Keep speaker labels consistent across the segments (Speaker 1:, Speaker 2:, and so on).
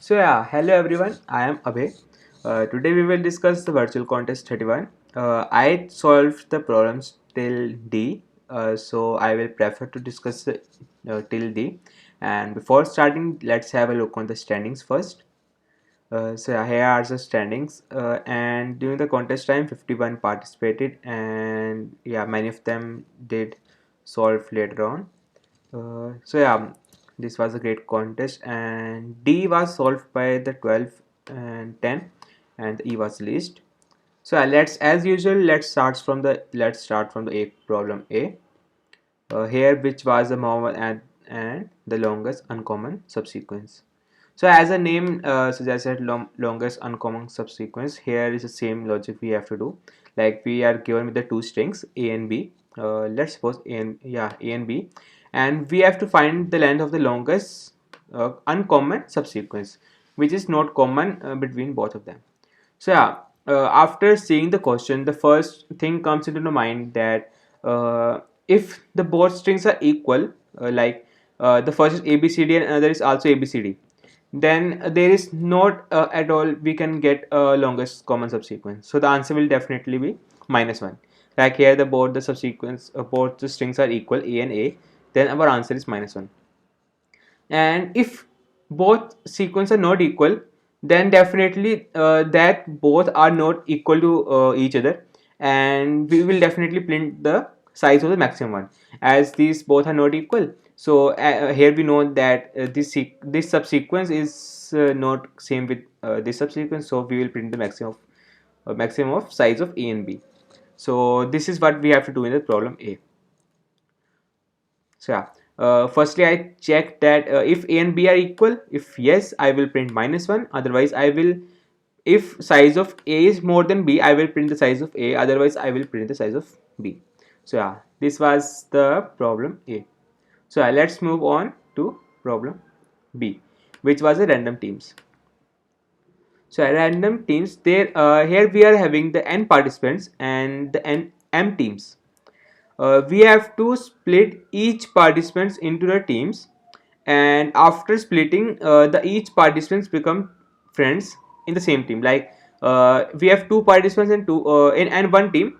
Speaker 1: Hello everyone. I am Abhay. Today we will discuss the virtual contest 31. I solved the problems till D, so I will prefer to discuss till D. And before starting, let's have a look on the standings first. Here are the standings. And during the contest time, 51 participated, and many of them did solve later on. This was a great contest, and D was solved by the 12 and 10, and E was least. Let's, as usual, let's start from the A problem A. Here, which was the moment and the longest uncommon subsequence. So as a name suggested, longest uncommon subsequence. Here is the same logic we have to do. Like we are given with the two strings A and B. Let's suppose A and B, and we have to find the length of the longest uncommon subsequence, which is not common between both of them. After seeing the question, the first thing comes into the mind that if the both strings are equal, the first is ABCD and another is also ABCD, then there is not at all we can get a longest common subsequence. So the answer will definitely be -1. Like here, both the strings are equal, A and A, then our answer is -1. And if both sequences are not equal, then definitely that both are not equal to each other, and we will definitely print the size of the maximum one, as these both are not equal. So here we know that this subsequence is not same with this subsequence, so we will print the maximum of size of A and B. So this is what we have to do in the problem A. Firstly I check that if A and B are equal. If yes, I will print -1. Otherwise, I will, if size of A is more than B, I will print the size of A. Otherwise, I will print the size of B. This was the problem A. Let's move on to problem B, which was a random teams. Random teams. There, here we are having the n participants and the n m teams. We have to split each participants into the teams, and after splitting, the each participants become friends in the same team. Like we have two participants and one team.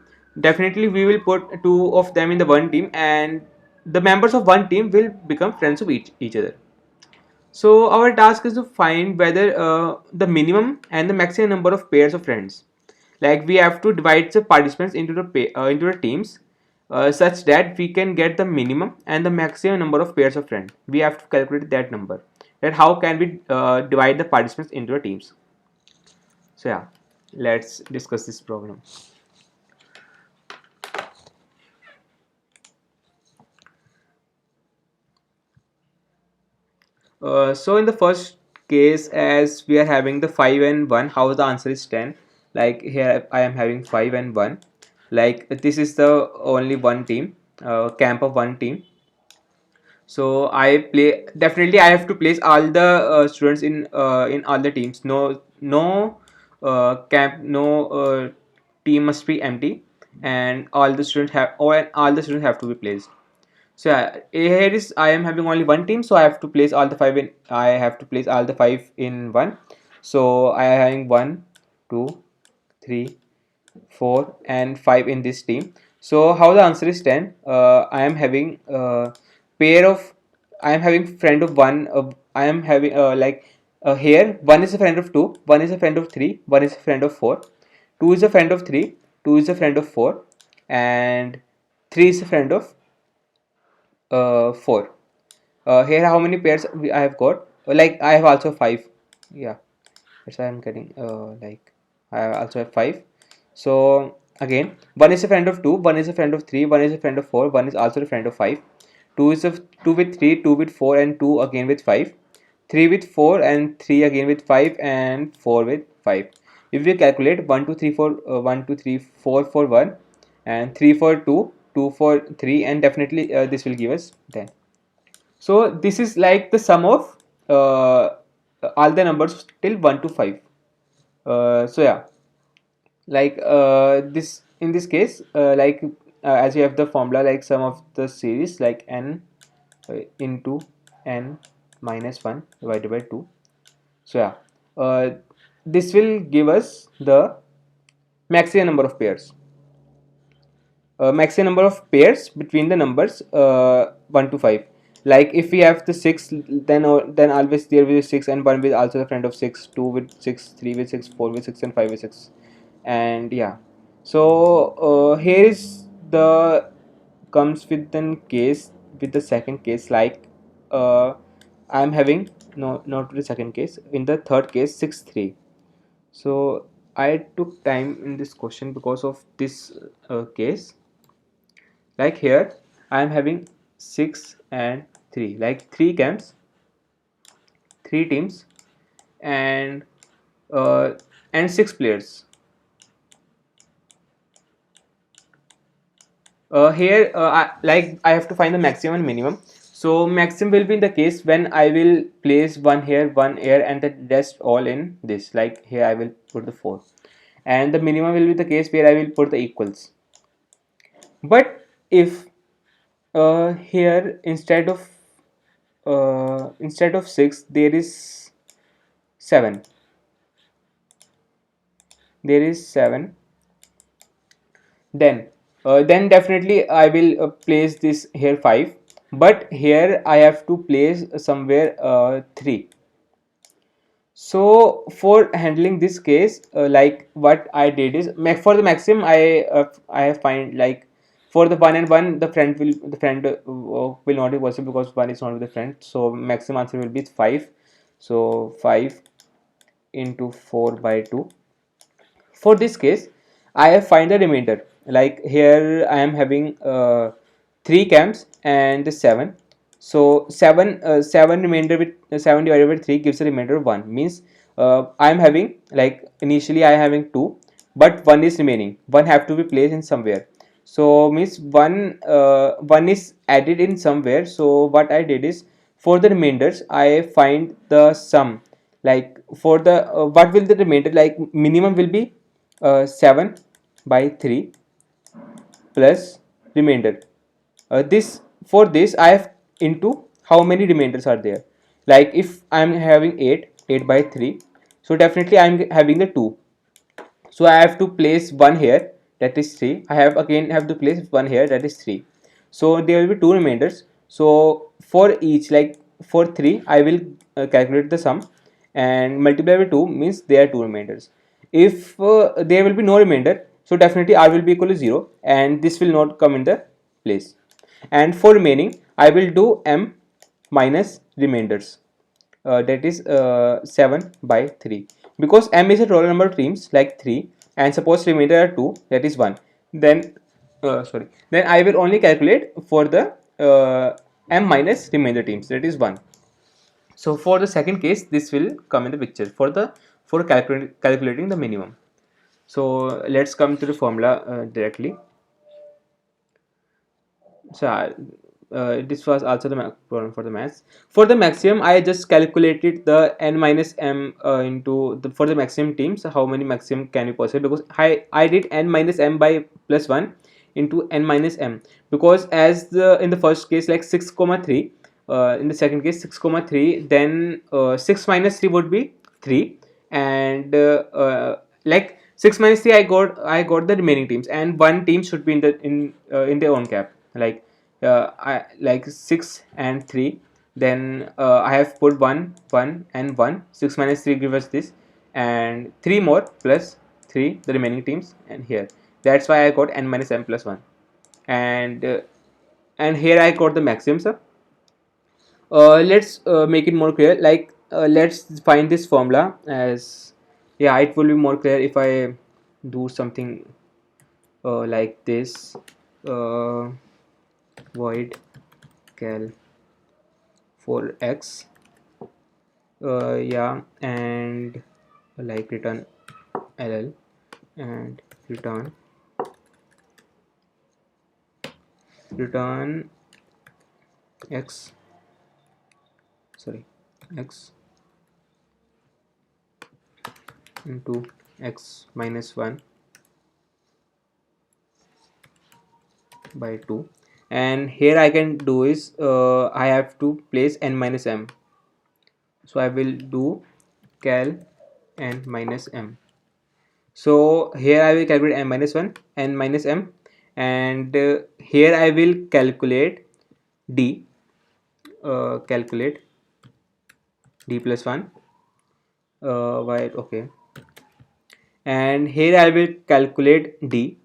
Speaker 1: Definitely we will put two of them in the one team, and the members of one team will become friends of each other. So our task is to find whether the minimum and the maximum number of pairs of friends. Like we have to divide the participants into the teams such that we can get the minimum and the maximum number of pairs of friends. We have to calculate that number. That how can we divide the participants into the teams? Let's discuss this problem. So in the first case, as we are having the 5 and 1, how the answer is 10. Like here I am having 5 and 1. Like this is the only one team, camp of one team. So I have to place all the students in all the teams. No team must be empty, and all the students have to be placed. Here is I am having only one team, so I have to place all the five in. I have to place all the five in one. So I am having 1, 2, 3, 4, and 5 in this team. So how the answer is 10. I am having pair of. I am having friend of one. I am having here one is a friend of 2, one is a friend of 3, one is a friend of 4, 2 is a friend of 3, 2 is a friend of 4, and 3 is a friend of 4. Here how many pairs I have got? Like I have also 5. Yeah, that's why I'm getting like I also have 5. So again, one is a friend of 2, one is a friend of 3, one is a friend of 4, one is also a friend of 5. 2 is a 2 with 3, 2 with 4, and 2 again with 5. 3 with 4 and 3 again with 5, and 4 with 5. If we calculate 1 2 3 4 1 2 3 4 for 1 and 3 for 2, 2 for 3, and definitely this will give us 10. So this is like the sum of all the numbers till 1 to 5. Like this in this case, as you have the formula, like sum of the series, like n into n minus 1 divided by 2. So yeah, this will give us the maximum number of pairs. Maximum number of pairs between the numbers 1 to 5. Like if we have the 6, then always there will be 6, and 1 with also the friend of 6, 2 with 6, 3 with 6, 4 with 6, and 5 with 6. And yeah, so here is the comes with the case, with the second case, like I'm having, no, not the second case, in the third case 6 3. So I took time in this question because of this case. Like here I am having 6 and 3, like 3 camps, 3 teams, and uh, and 6 players. Here I have to find the maximum and minimum. So maximum will be in the case when I will place one here, one here, and the rest all in this. Like here I will put the 4, and the minimum will be the case where I will put the equals. But if here instead of 6 there is 7, there is 7, then then definitely I will place this here 5, but here I have to place somewhere 3. So for handling this case, like what I did is, for the maximum I have find, like for the 1 and 1 the friend will not be possible because 1 is not with the friend, so maximum answer will be 5. So 5 into 4 by 2. For this case I have find the remainder. Like here I am having 3 camps and 7. So 7 remainder with 7 divided by 3 gives a remainder of 1. Means I am having, like initially I am having 2, but 1 is remaining, 1 have to be placed in somewhere. So means 1 is added in somewhere. So what I did is, for the remainders I find the sum. Like for the what will the remainder, like minimum will be 7 by 3 plus remainder. This For this I have into how many remainders are there. Like if I am having 8 by 3, so definitely I am having the 2. So I have to place 1 here, that is 3. I have to place 1 here, that is 3. So there will be 2 remainders. So for each, like for 3 I will calculate the sum, and multiply by 2 means there are 2 remainders. If there will be no remainder, so definitely r will be equal to 0, and this will not come in the place. And for remaining I will do m minus remainders, that is 7 by 3, because m is a total number of teams, like 3, and suppose remainder are 2, that is 1. Then then I will only calculate for the m minus remainder teams, that is 1. So for the second case this will come in the picture for the for calculating the minimum. So let's come to the formula directly. So this was also the problem for the maths. For the maximum I just calculated the n minus m into the, for the maximum teams, how many maximum can be possible, because I did n minus m by plus 1 into n minus m, because as the in the first case, like 6 comma 3, in the second case 6 comma 3, then 6 minus 3 would be 3, and like 6 minus 3 I got the remaining teams, and one team should be in their own cap. Like I like 6 and 3, then I have put 1 1 and 1. 6 minus 3 gives us this, and 3 more plus 3 the remaining teams, and here that's why I got n minus m plus 1. And here I got the maximum, sir. Let's make it more clear. Like let's find this formula as, yeah, it will be more clear if I do something like this. uh, Void cal for x, yeah, and like return ll, and return x, sorry, x into x minus 1 by 2. And here I can do is I have to place n minus m. So I will do cal n minus m. So here I will calculate n minus 1, n minus m, and here I will calculate d, calculate d plus 1, okay, and here I will calculate d.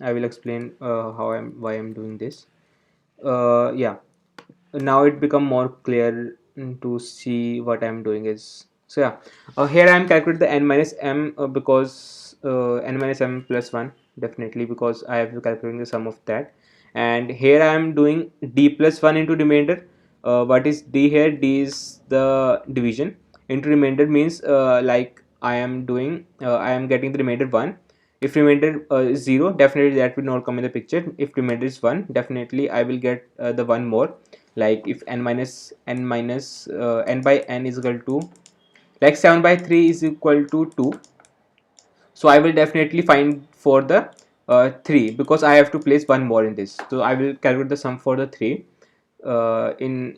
Speaker 1: I will explain why I'm doing this. Yeah, now it become more clear to see what I'm doing is. So yeah, here I'm calculating the n minus m, because n minus m plus 1, definitely, because I have to calculating the sum of that. And here I am doing d plus 1 into remainder. What is d here? D is the division. Into remainder means, like I am getting the remainder 1. If remainder is 0, definitely that will not come in the picture. If remainder is 1, definitely I will get the 1 more. Like if n by n is equal to, like 7 by 3 is equal to 2, so I will definitely find for the 3, because I have to place one more in this. So I will calculate the sum for the 3. In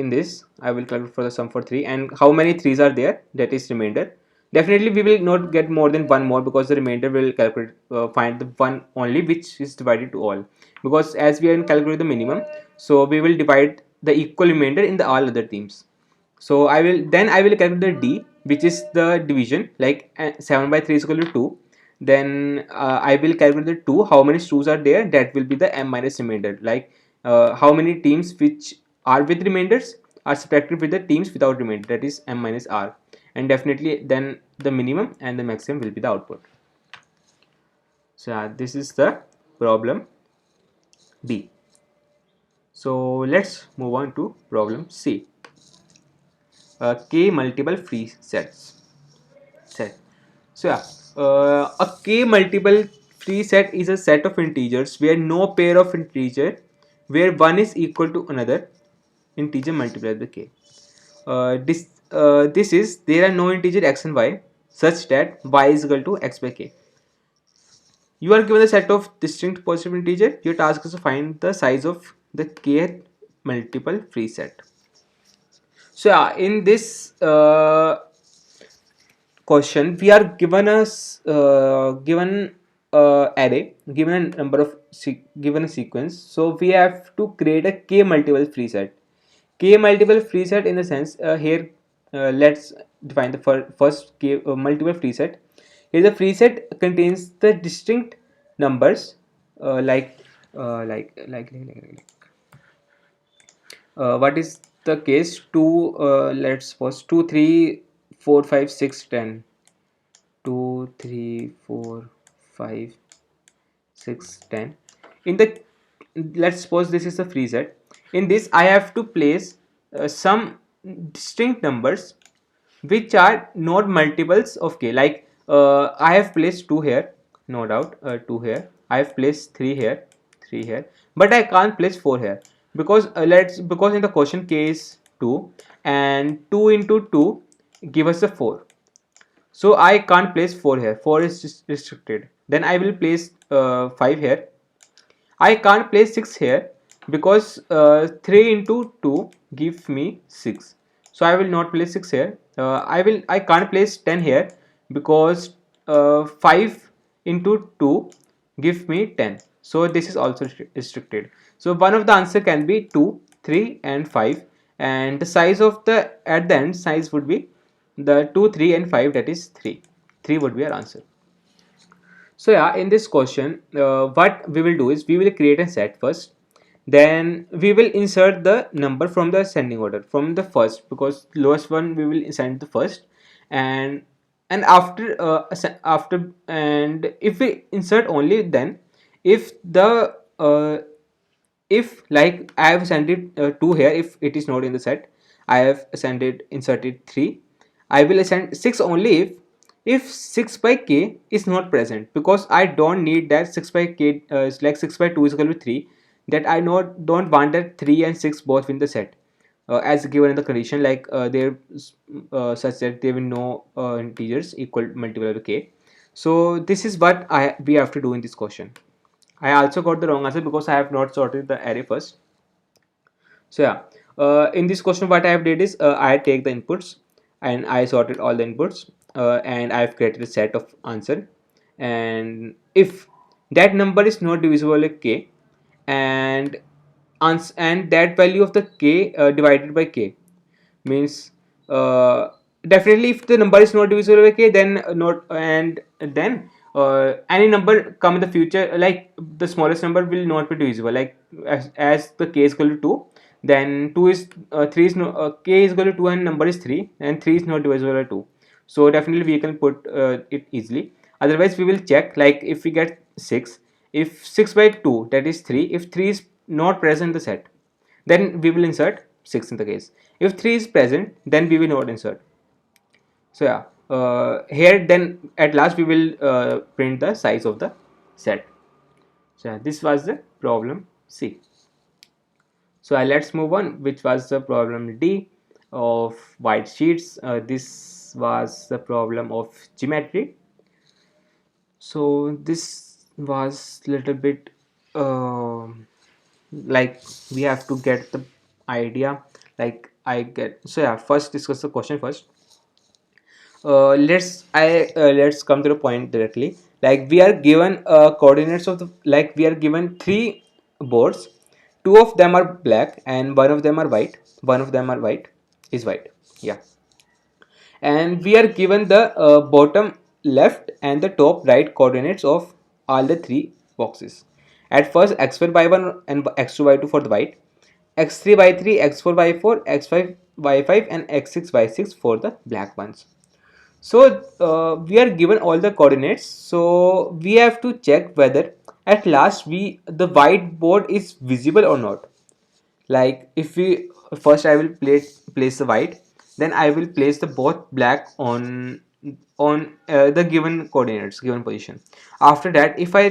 Speaker 1: this I will calculate for the sum for 3, and how many 3's are there, that is remainder. Definitely we will not get more than one more, because the remainder will calculate, find the one only which is divided to all, because as we are in calculate the minimum, so we will divide the equal remainder in the all other teams. So I will calculate the d, which is the division, like 7 by 3 is equal to 2. Then I will calculate the 2, how many 2's are there, that will be the m minus remainder. Like how many teams which are with remainders are subtracted with the teams without remainder, that is m minus r. And definitely then the minimum and the maximum will be the output. So this is the problem B. So let's move on to problem C. K multiple free set. So yeah, a k multiple free set is a set of integers where no pair of integer where one is equal to another integer multiplied by k. This is, there are no integer x and y such that y is equal to x by k. You are given a set of distinct positive integer. Your task is to find the size of the k multiple free set. So yeah, in this question we are given given array, given a number of given a sequence, so we have to create a k multiple free set. K multiple free set in the sense, here let's define the first k multiple free set. Here the free set contains the distinct numbers, what is the case, 2, let's suppose 2 3 4 5 6 10, 2 3 4 5 6 10. In the, let's suppose this is a free set. In this I have to place some distinct numbers which are not multiples of k. Like I have placed 2 here, no doubt, 2 here. I have placed 3 here, 3 here, but I can't place 4 here, because because in the question k is 2, and 2 into 2 give us a 4. So I can't place 4 here, 4 is restricted. Then I will place 5 here. I can't place 6 here, because 3 into 2 gives me 6. So I will not place 6 here. I can't place 10 here, because 5 into 2 gives me 10. So this is also restricted. So one of the answer can be 2, 3 and 5, and the size of the at the end size would be the 2, 3 and 5, that is 3. 3 would be our answer. So yeah, in this question, what we will do is we will create a set first. Then we will insert the number from the ascending order from the first, because lowest one we will insert the first, and after and if we insert only then, if the if like I have ascended 2 here, if it is not in the set, I have inserted 3. I will ascend 6 only if 6 by k is not present, because I don't need that 6 by k is like 6 by 2 is equal to 3, that I don't want that 3 and 6 both in the set, as given in the condition, like there such that there will no integers equal multiple of k. So this is what we have to do in this question. I also got the wrong answer because I have not sorted the array first. So yeah, in this question what I have did is I take the inputs. and I sorted all the inputs, and I've created a set of answer. And if that number is not divisible by k, and and that value of the k divided by k means, uh, definitely if the number is not divisible by k, then not, and then any number come in the future, like the smallest number will not be divisible, like as the k is equal to 2, then 2 is 3 is no, k is equal to 2 and number is 3, and 3 is not divisible by 2. So definitely we can put it easily. Otherwise we will check, like if we get 6, if 6 by 2, that is 3, if 3 is not present in the set, then we will insert 6 in the case. If 3 is present, then we will not insert. So yeah, here then at last we will print the size of the set. So yeah, this was the problem C. So let's move on, which was the problem D of white sheets. This was the problem of geometry. So this was little bit like we have to get the idea, like I get. So yeah, first discuss the question first. Let's come to the point directly. Like we are given coordinates of the, like we are given three boards. Two of them are black and one of them are white. One of them are white is white. Yeah, and we are given the bottom left and the top right coordinates of all the three boxes. At first, x1 y1 and x2 y2 for the white, x3 y3, x4 y4, x5 y5, and x6 y6 for the black ones. So we are given all the coordinates, so we have to check whether at last the whiteboard is visible or not. Like if we first, I will place the white, then I will place the both black on the given coordinates, given position. After that, if I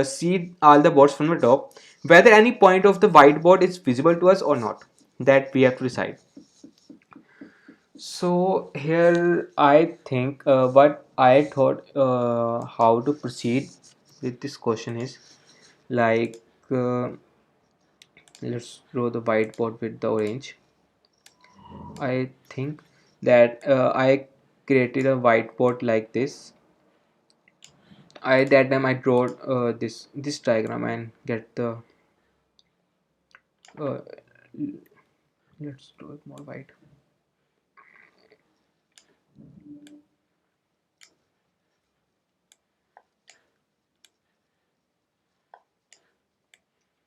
Speaker 1: see all the boards from the top, whether any point of the whiteboard is visible to us or not, that we have to decide. So here I think what I thought how to proceed with this question is, like let's draw the whiteboard with the orange. I think that I created a whiteboard like this. I that time I draw this diagram and get the uh, let's draw it more white.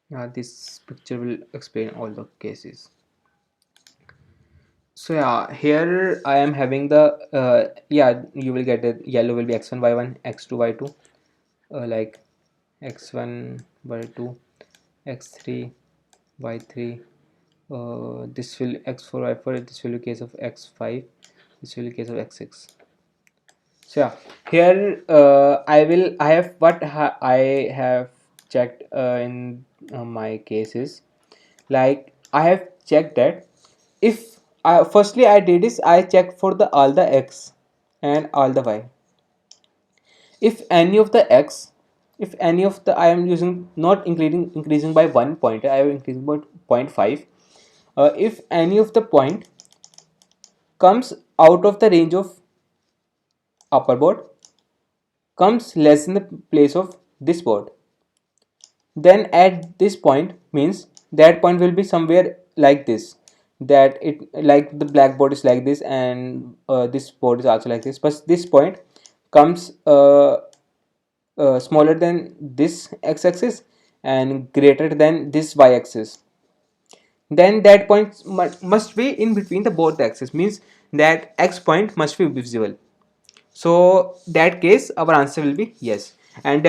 Speaker 1: Yeah, this picture will explain all the cases. So yeah, here I am having the yeah, you will get it. Yellow will be x1 y1, x2 y2, like x1 y2, x3 y3. This will x4 y4. This will be case of x5. This will be case of x6. So yeah, here I have what I have checked in my cases. Like I have checked that if firstly I did is I checked for the all the x and all the y. If any of the x, if any of the, I am using not increasing by 1 pointer, I am increasing by 0.5. If any of the point comes out of the range of upper board, comes less in the place of this board, then at this point means that point will be somewhere like this, that it, like the blackboard is like this, and this board is also like this, but this point comes smaller than this x-axis and greater than this y-axis, then that point must be in between the both axes, means that x point must be visible. So that case our answer will be yes. And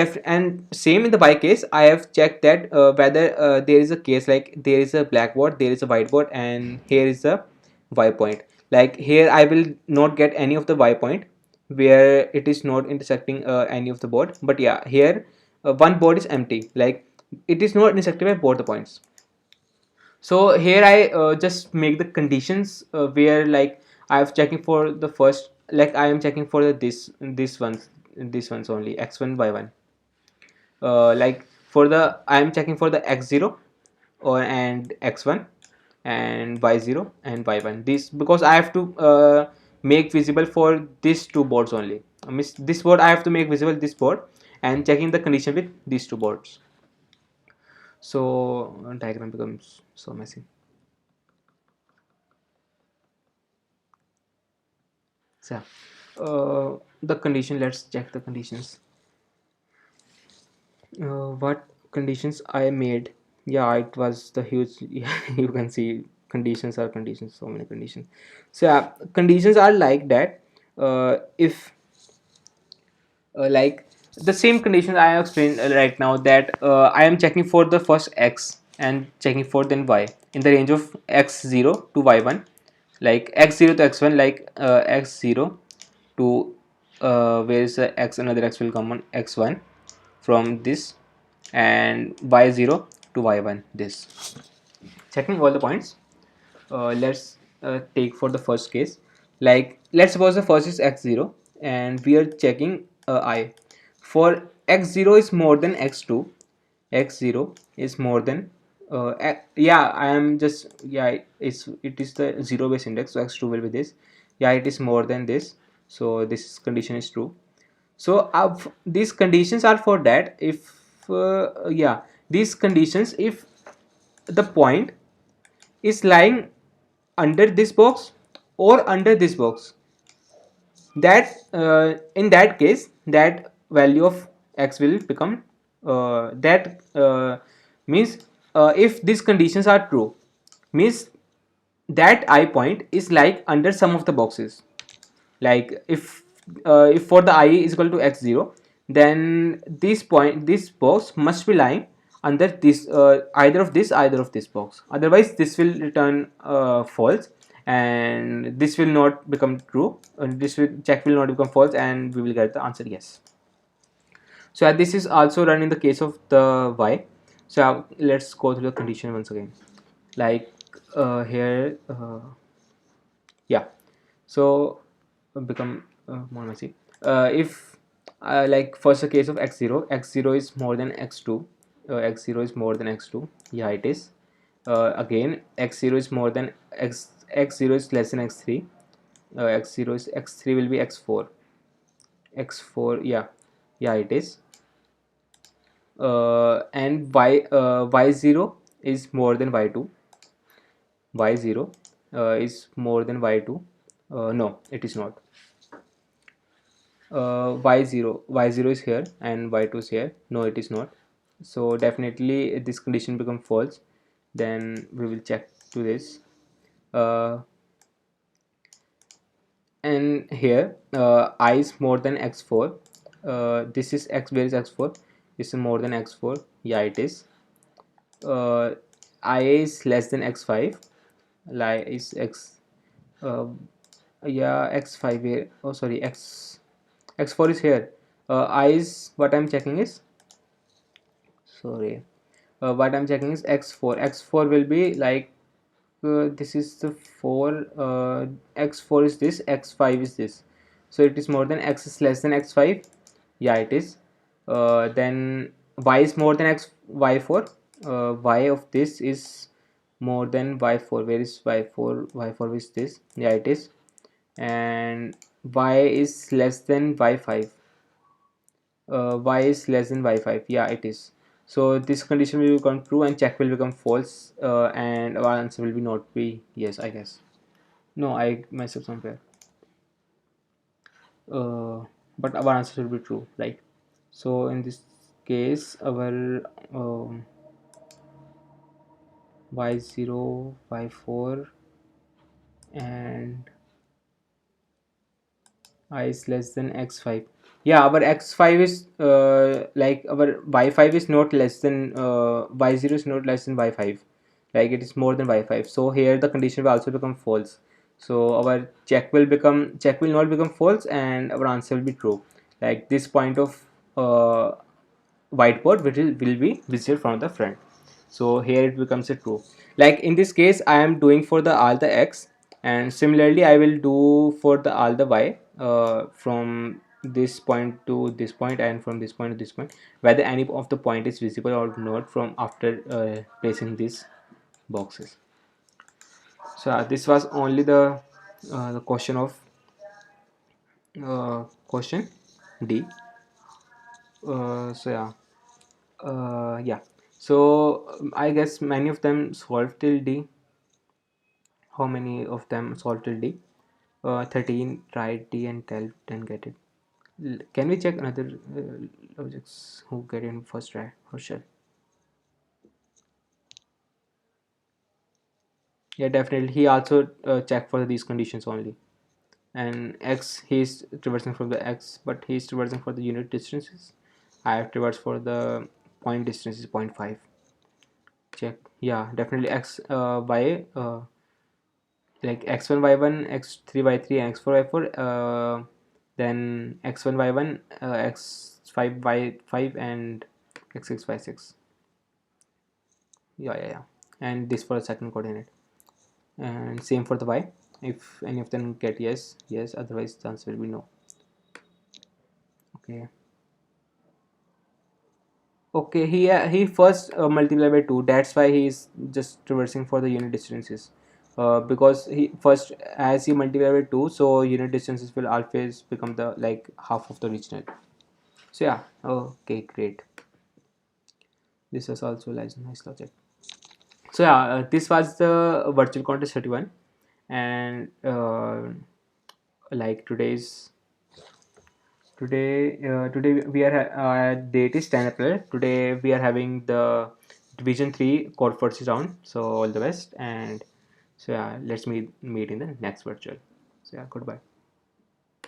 Speaker 1: same in the by case, I have checked that whether there is a case like there is a blackboard, there is a whiteboard, and here is a y point. Like here I will not get any of the y point where it is not intersecting any of the board, but yeah, here one board is empty, like it is not intersected by both the points. So here I just make the conditions where, like I am checking for the first, like I am checking for the this ones only, x1 y1, like for the, I am checking for the x0 or and x1 and y0 and y1, this because I have to make visible for these two boards only. Means this board I have to make visible this board, and checking the condition with these two boards. So diagram becomes so messy. So the condition, let's check the conditions. What conditions I made? Yeah, it was the huge. You can see conditions are conditions, so many conditions. So yeah, conditions are like that. If like the same conditions I have explained right now, that I am checking for the first x and checking for then y in the range of x0 to y1, like x0 to x1, like x0 to where is the x, another x will come on x1 from this, and y0 to y1 this, checking all the points. Let's take for the first case, like let's suppose the first is x0 and we are checking I for x0 is more than x2, x0 is more than yeah, I am just, yeah, it is the zero base index, so x2 will be this, yeah, it is more than this, so this condition is true. So these conditions are for that if yeah, these conditions if the point is lying under this box or under this box, that in that case that value of x will become that means if these conditions are true, means that I point is like under some of the boxes, like if for the I is equal to x0, then this box must be lying under this either of this box, otherwise this will return false, and this will not become true, and this will check will not become false, and we will get the answer yes. So this is also run in the case of the y. So let's go through the condition once again, like here yeah. So become more messy. If like first a case of x0, x0 is more than x2, x0 is more than x2, yeah it is. Again x0 is more than x0 is less than x3, x0 is x3 will be x4, x4, yeah, yeah it is. And y0 is more than y2, y0 is more than y2, no it is not. Y0 is here and y2 is here, no it is not, so definitely this condition become false. Then we will check to this, uh, and here I is more than x4, this is x, where is x4, this is more than x4, yeah it is. uh, I is less than x5, lie is x, uh, yeah x5 here, oh sorry, x4 is here. I is what I'm checking is, sorry, what I'm checking is x4, x4 will be like this is the 4, x4 is this, x5 is this, so it is more than, x is less than x5, yeah it is. Then y is more than x, y4, y of this is more than y4, where is y4, y4 is this, yeah it is. And y is less than y5, y is less than y5, yeah it is. So this condition will become true and check will become false, and our answer will be not be yes, I guess. No, I messed up somewhere, uh, but our answer will be true, right? So in this case our y0, y4 and I is less than x5, yeah our x5 is like our y5 is not less than y0 is not less than y5, like it is more than y5, so here the condition will also become false, so our check will not become false and our answer will be true, like this point of uh, whiteboard will be visible from the front, so here it becomes a true. Like in this case I am doing for the all the x, and similarly I will do for the all the y, from this point to this point and from this point to this point, whether any of the point is visible or not from after placing these boxes. So this was only the question of Question D. So yeah, yeah. So I guess many of them solved till D. How many of them solved till D? 13 tried D and 12 didn't get it. Can we check another logics who get in first try for sure? Yeah, definitely. He also checked for these conditions only. And X, he's traversing from the X, but he's traversing for the unit distances. I have traversed for the point distance is point 0.5. Check. Yeah, definitely X Y like x1 y1 x3 y3 and x4 y4, then x1 y1 x5 y5 and x6 y6. Yeah, and this for the second coordinate, and same for the y. If any of them get yes, yes, otherwise the answer will be no. Okay. Okay, he first multiplied by 2. That's why he is just traversing for the unit distances. Because he first, as he multiply by 2, so unit distances will always become the like half of the original. So yeah, okay, great. This was also like nice logic. So yeah, this was the virtual contest 31, and like today we are date is 10 April. Today we are having the Division 3 Core Forces round. So all the best, and so yeah, let's meet in the next virtual. So yeah, goodbye.